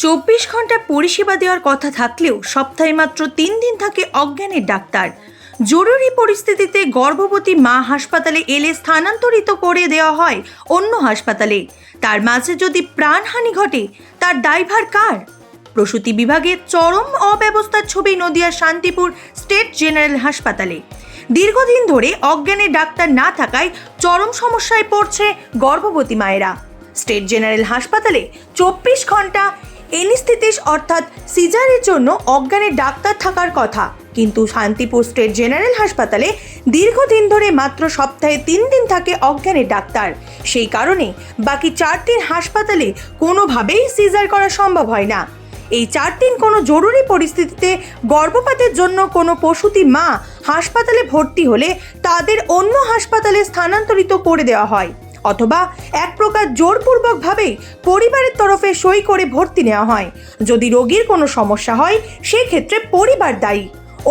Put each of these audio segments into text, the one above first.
24 ঘন্টা পরিষেবা দেওয়ার কথা থাকলেও সপ্তাহে মাত্র 3 দিন থাকে অজ্ঞানের ডাক্তার। জরুরি পরিস্থিতিতে গর্ভবতী মা হাসপাতালে এলে স্থানান্তরিত করে দেওয়া হয় অন্য হাসপাতালে। তার মাঝে যদি প্রাণহানি ঘটে তার দায়ভার কার? প্রসূতি বিভাগে চরম অব্যবস্থার ছবি নদিয়ার শান্তিপুর স্টেট জেনারেল হাসপাতালে। দীর্ঘদিন ধরে অজ্ঞানের ডাক্তার না থাকায় চরম সমস্যায় পড়ছে গর্ভবতী মায়েরা। স্টেট জেনারেল হাসপাতালে 24 ঘন্টা এনেস্থেটিস্ট অর্থাৎ সিজারের জন্য অজ্ঞানের ডাক্তার থাকার কথা, কিন্তু শান্তিপুর স্টেট জেনারেল হাসপাতালে দীর্ঘদিন ধরে মাত্র সপ্তাহে 3 দিন থাকে অজ্ঞানের ডাক্তার। সেই কারণে বাকি 4 দিন হাসপাতালে কোনোভাবেই সিজার করা সম্ভব হয় না। এই 4 দিন কোনো জরুরি পরিস্থিতিতে গর্ভপাতের জন্য কোনো প্রসূতি মা হাসপাতালে ভর্তি হলে তাদের অন্য হাসপাতালে স্থানান্তরিত করে দেওয়া হয়, অথবা এক প্রকার জোরপূর্বকভাবেই পরিবারের তরফে সই করে ভর্তি নেওয়া হয়। যদি রোগীর কোনো সমস্যা হয় সেক্ষেত্রে পরিবার দায়ী।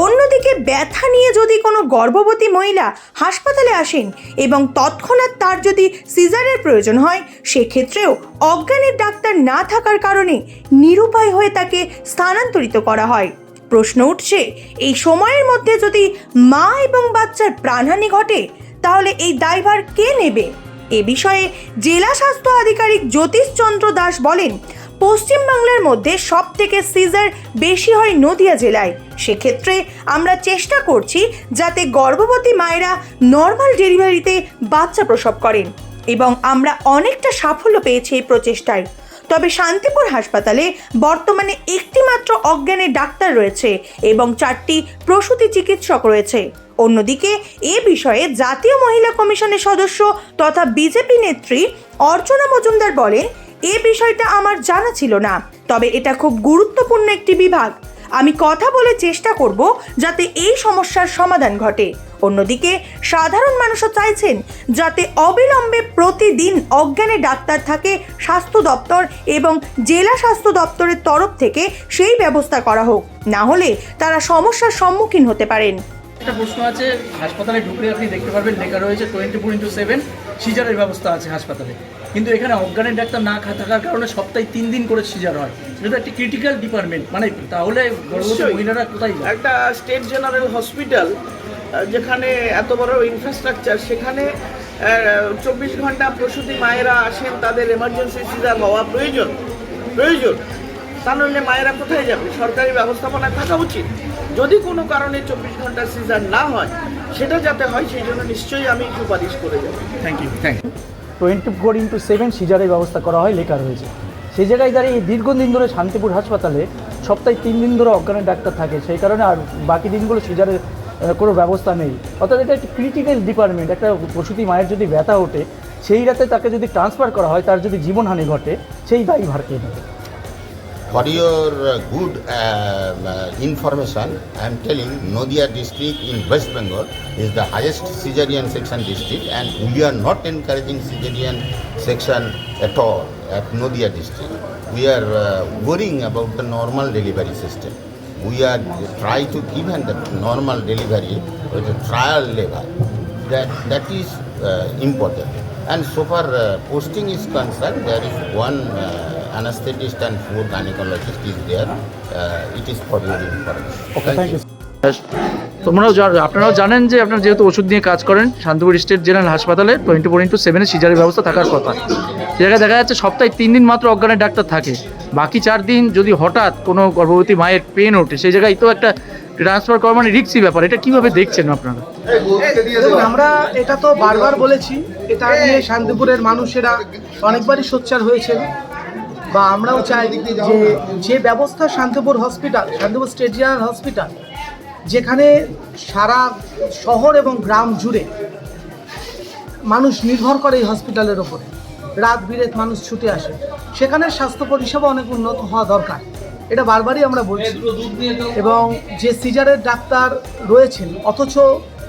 অন্যদিকে ব্যথা নিয়ে যদি কোনো গর্ভবতী মহিলা হাসপাতালে আসেন এবং তৎক্ষণাৎ তার যদি সিজারের প্রয়োজন হয়, সেক্ষেত্রেও অজ্ঞানের ডাক্তার না থাকার কারণে নিরুপায় হয়ে তাকে স্থানান্তরিত করা হয়। প্রশ্ন উঠছে, এই সময়ের মধ্যে যদি মা এবং বাচ্চার প্রাণহানি ঘটে তাহলে এই দায়ভার কে নেবে? এ বিষয়ে জেলা স্বাস্থ্য আধিকারিক জ্যোতিষ চন্দ্র দাস বলেন, পশ্চিমবাংলার মধ্যে সব থেকে সিজার বেশি হয় নদিয়া জেলায়। সেক্ষেত্রে আমরা চেষ্টা করছি যাতে গর্ভবতী মায়েরা নর্মাল ডেলিভারিতে বাচ্চা প্রসব করেন, এবং আমরা অনেকটা সাফল্য পেয়েছি এই প্রচেষ্টায়। তবে শান্তিপুর হাসপাতালে বর্তমানে একটি মাত্র অজ্ঞানের ডাক্তার রয়েছে এবং 4টি প্রসূতি চিকিৎসক রয়েছে। অন্যদিকে এ বিষয়ে জাতীয় মহিলা কমিশনের সদস্য তথা বিজেপি নেত্রী অর্চনা মজুমদার বলেন, এ বিষয়টা আমার জানা ছিল না, তবে এটা খুব গুরুত্বপূর্ণ একটি বিভাগ। আমি কথা বলে চেষ্টা করব যাতে এই সমস্যার সমাধান ঘটে। অন্যদিকে সাধারণ মানুষও চাইছেন যাতে অবিলম্বে প্রতিদিন অজ্ঞানের ডাক্তার থাকে স্বাস্থ্য দপ্তর এবং জেলা স্বাস্থ্য দপ্তরের তরফ থেকে সেই ব্যবস্থা করা হোক, না হলে তারা সমস্যার সম্মুখীন হতে পারেন। একটা প্রশ্ন আছে, হাসপাতালে ঢুকলে আপনি দেখতে পারবেন লেখা রয়েছে 24x7 সিজারের ব্যবস্থা আছে হাসপাতালে, কিন্তু এখানে অজ্ঞানের ডাক্তার না থাকার কারণে সপ্তাহে 3 দিন করে সিজার হয়। এটা একটা ক্রিটিক্যাল ডিপার্টমেন্ট, মানে তাহলে গর্ভবতী মহিলারা কোথায়? একটা স্টেট জেনারেল হসপিটাল যেখানে এত বড় ইনফ্রাস্ট্রাকচার, সেখানে 24 ঘন্টা প্রসূতি মায়েরা আসেন, তাদের এমার্জেন্সি সিজার হওয়া প্রয়োজন। তা নইলে মায়েরা কোথায় যাবে? সরকারি ব্যবস্থাপনায় থাকা উচিত। যদি কোনো কারণে 24 ঘন্টা সিজার না হয়, সেটা যাতে হয় সেই জন্য নিশ্চয়ই আমি সুপারিশ করে যাব। Thank you. 24x7 সিজারের ব্যবস্থা করা হয় লেখা রয়েছে। সেই জায়গায় দাঁড়িয়ে দীর্ঘদিন ধরে শান্তিপুর হাসপাতালে সপ্তাহে 3 দিন ধরে অজ্ঞানের ডাক্তার থাকে, সেই কারণে আর বাকি দিনগুলো সিজারের কোনো ব্যবস্থা নেই। অর্থাৎ এটা একটি ক্রিটিক্যাল ডিপার্টমেন্ট। একটা প্রসূতি মায়ের যদি ব্যথা ওঠে, সেই রাতে তাকে যদি ট্রান্সফার করা হয়, তার যদি জীবনহানি ঘটে, সেই দায়ভার কে নেবে? For your good information, I am telling Nadia district in West Bengal is the highest cesarean section district, and we are not encouraging cesarean section at all at Nadia district. We are worrying about the normal delivery system. We are try to give the normal delivery with a trial level. That is important. And so far posting is concerned, there is one anesthetist and 4 gynecologist is there. It is for your information. Okay, thank you. আপনারাও জানেন যে আপনারা যেহেতু ওষুধ নিয়ে কাজ করেন, Shantipur state general হাসপাতালে 24x7 সিজারের ব্যবস্থা থাকার কথা। সে জায়গায় দেখা যাচ্ছে সপ্তাহে 3 দিন মাত্র অজ্ঞানের ডাক্তার থাকে। বাকি 4 দিন যদি হঠাৎ কোনো গর্ভবতী মায়ের পেন ওঠে, সেই জায়গায় তো একটা ট্রান্সফার করা মানে রিস্কি ব্যাপার। এটা কিভাবে দেখছেন আপনারা? দেখুন, আমরা এটা তো বারবার বলেছি, এটা নিয়ে শান্তিপুরের মানুষেরা অনেকবারই সোচ্চার হয়েছেন, বা আমরাও চাই যে ব্যবস্থা শান্তিপুর স্টেট জেনারেল হসপিটাল, যেখানে সারা শহর এবং গ্রাম জুড়ে মানুষ নির্ভর করে এই হসপিটালের ওপরে, রাত বিরেত মানুষ ছুটে আসে, সেখানে স্বাস্থ্য পরিষেবা অনেক উন্নত হওয়া দরকার। এটা বারবারই আমরা বলছি। এবং যে সিজারের ডাক্তার রয়েছেন, অথচ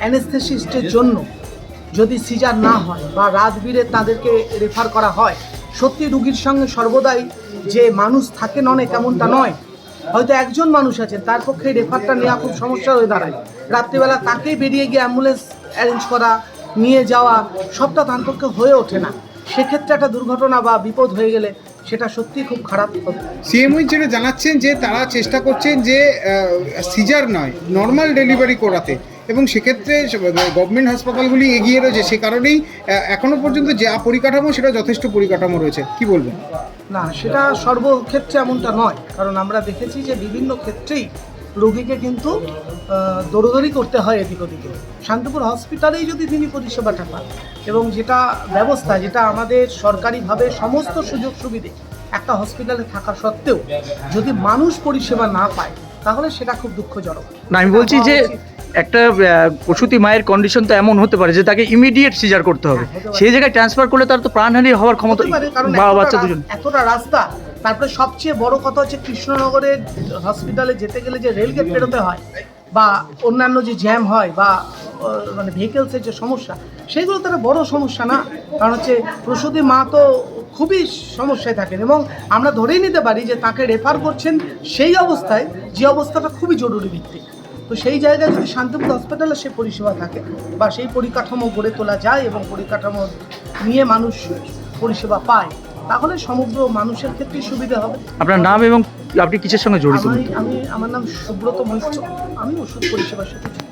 অ্যানেস্থেসিস্টের জন্য যদি সিজার না হয় বা রাত বিরেত তাদেরকে রেফার করা হয়, সত্যি রুগীর সঙ্গে সর্বদাই যে মানুষ থাকেন অনেক, এমনটা নয়। হয়তো একজন মানুষ আছেন, তার পক্ষে রেফারটা নেওয়া খুব সমস্যা হয়ে দাঁড়ায়। রাত্রিবেলা তাকেই বেরিয়ে গিয়ে অ্যাম্বুলেন্স অ্যারেঞ্জ করা, নিয়ে যাওয়া, সবটা তার পক্ষে হয়ে ওঠে না। সেক্ষেত্রে একটা দুর্ঘটনা বা বিপদ হয়ে গেলে সেটা সত্যি খুব খারাপ হবে। সিএমওই যেটা জানাচ্ছেন যে তারা চেষ্টা করছেন যে সিজার নয় নর্মাল ডেলিভারি করাতে, এবং সেক্ষেত্রে গভর্নমেন্ট হাসপাতালগুলি এগিয়ে রয়েছে, সে কারণেই এখনো পর্যন্ত যা পরিকাঠামো সেটা যথেষ্ট পরিকাঠামো রয়েছে। কি বলবেন? না, সেটা সর্বক্ষেত্রে এমনটা নয়, কারণ আমরা দেখেছি যে বিভিন্ন ক্ষেত্রেই রোগীকে কিন্তু দৌড়দৌড়ি করতে হয় এদিক ওদিকে। শান্তিপুর হসপিটালেই যদি তিনি পরিষেবাটা পান, এবং যেটা ব্যবস্থা, যেটা আমাদের সরকারিভাবে সমস্ত সুযোগ সুবিধে একটা হসপিটালে থাকা সত্ত্বেও যদি মানুষ পরিষেবা না পায়, তাহলে সেটা খুব দুঃখজনক। না, আমি বলছি যে একটা প্রসূতি মায়ের কন্ডিশন তো এমন হতে পারে যে তাকে ইমিডিয়েট সিজার করতে হবে, হতে পারে। সেই জায়গায় ট্রান্সফার করলে তার তো প্রাণহানি হওয়ার ক্ষমতা, হতে পারে, কারণ বাচ্চা দুজন। এতটা রাস্তা, তারপরে সবচেয়ে বড় কথা হচ্ছে কৃষ্ণনগরের হসপিটালে যেতে গেলে যে রেলগেট পেরোতে হয়, বা অন্যান্য যে জ্যাম হয়, বা মানে ভেহিকেলসের যে সমস্যা, সেগুলো তো একটা বড় সমস্যা না। কারণ হচ্ছে প্রসূতি মা তো খুবই সমস্যায় থাকেন, এবং আমরা ধরেই নিতে পারি যে তাকে রেফার করছেন সেই অবস্থায়, যে অবস্থাটা খুবই জরুরি ভিত্তিক। তো সেই জায়গায় যদি শান্তিপুর হসপিটালে সে পরিষেবা থাকে, বা সেই পরিকাঠামো গড়ে তোলা যায় এবং পরিকাঠামো নিয়ে মানুষ পরিষেবা পায়, তাহলে সমগ্র মানুষের ক্ষেত্রেই সুবিধা হবে। আপনার নাম এবং আপনি কিসের সঙ্গে জড়িত? আমার নাম সুব্রত মৈত্র, আমি ওষুধ পরিষেবার সাথে যুক্ত।